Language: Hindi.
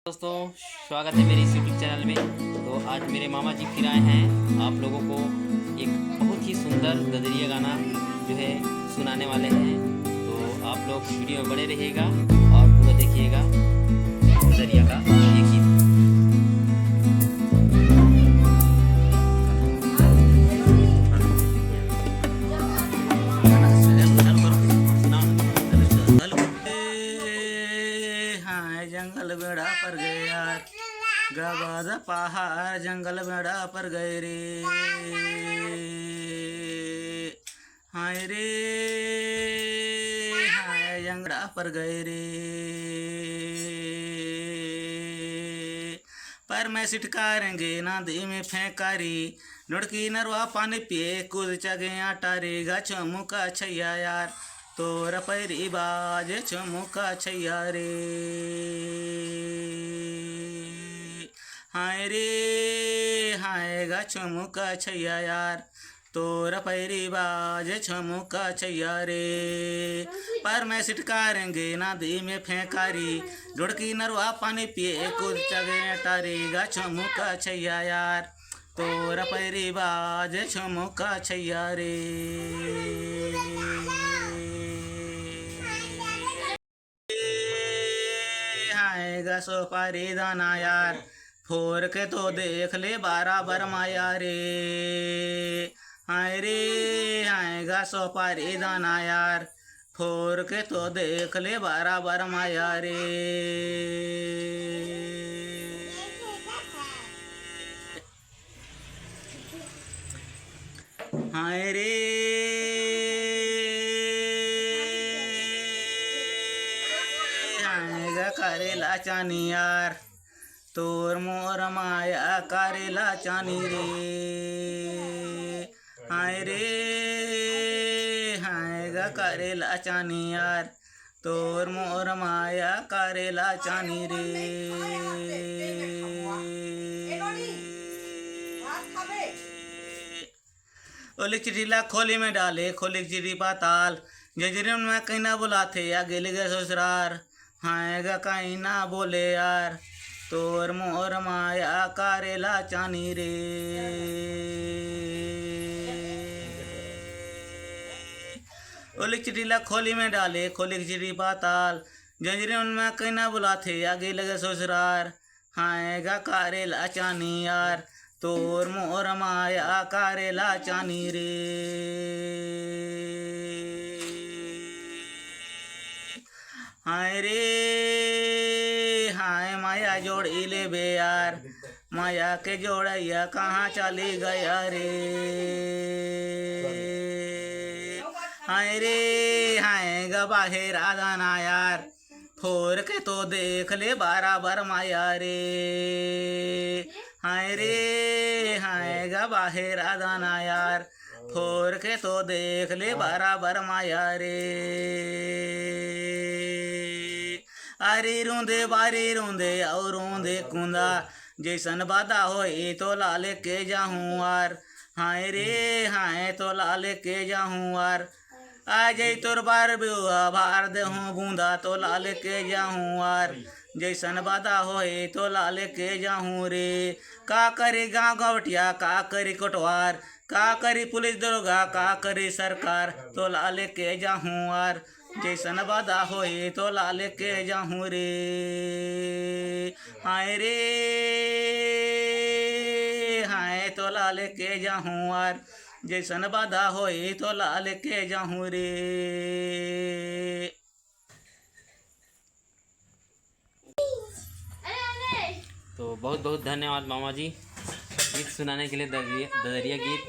दोस्तों, स्वागत है मेरे इस यूट्यूब चैनल में। तो आज मेरे मामा जी फिर आए हैं आप लोगों को एक बहुत ही सुंदर गदरिया गाना जो है सुनाने वाले हैं। तो आप लोग वीडियो में बने रहिएगा और पूरा देखिएगा गदरिया का ये गीत। जंगल बेड़ा पर गए यार, गबाद पहाड़ जंगल बेड़ा पर गए रे। हाय रे हाय जंगड़ा पर गए रे। पर मैं सिटकारेंगे नदी में फेंकारी, लुढ़की नरवा पानी पिए कूद चगे आटारे। गछो मुका छैया यार तोर पैरी बाज छमुका छैया रे। हाय रे हाय गा छमुका छैया यार तोर पैरी बाज छमुका छैया रे। पर मैं सिटकारेंगे नदी में फेंकारी, लुढ़की नरवा पानी पिए कूद चगे टारे। गा छमुका छैया यार तोर पैरी बाज छमुका छैया रे। आएगा सोपारी दाना यार फोर के तो देख ले बराबर माया रे। हाय रे आएगा सोपारी दाना यार फोर के तो देख ले बराबर माया रे। हाय रे करेला चानी यार तोर मोर माया करेला चानी रे। हाय रे हाय गा करेला चानी यार तोर मोर माया करेला चानी रे। ओली चिट्ठीला खोली में डाले खोली चिट्ठी पाताल, जजरीन में कहीं ना बुलाते या गिल गए ससुरार। हाय गा कहीं ना बोले यार तोर मोर माया करेला चानी रे। ओली चिट्ठीला खोली में डाले खोली चिट्ठी पाताल, जजरीन में कहीं ना बुलाते या गिल गए ससुरार। हाय गा करेला चानी यार तोर मोर माया करेला चानी रे। हाय रे हाय माया जोड़ी ले बे यार माया के जोड़ैया कहाँ चली गया रे। हाय रे हाय गबाहे राधाना यार फोर के तो देख ले बराबर माया रे। हाय रे हाय गबाहे राधाना यार फोर के तो देख ले बराबर माया रे। अरे रोंदे बारी रोंदे और रोंदे कुंदा, जैसन बाधा होई तो लाल के जाहूँ आर। हाय रे हाय तो लाल के जाहूँ आर। आज तोर बार बिहुआ भार देहूँ बूंदा तो लाल के जाहूँ आर। जैसन बाधा होई तो लाल के जाहूँ रे। का करी गाँव गवटिया का करी कोटवार, का करी पुलिस दरोगा का करी सरकार तो लाल के जाहूँ आर। जैसन बाधा होई तो लाल के जाहूँ रे। हाय रे हाय तो लाल के जाहूँ आर। जैसन बाधा होई तो लाल के जाहूँ रे। तो बहुत बहुत धन्यवाद मामा जी गीत सुनाने के लिए, ददरिया गीत।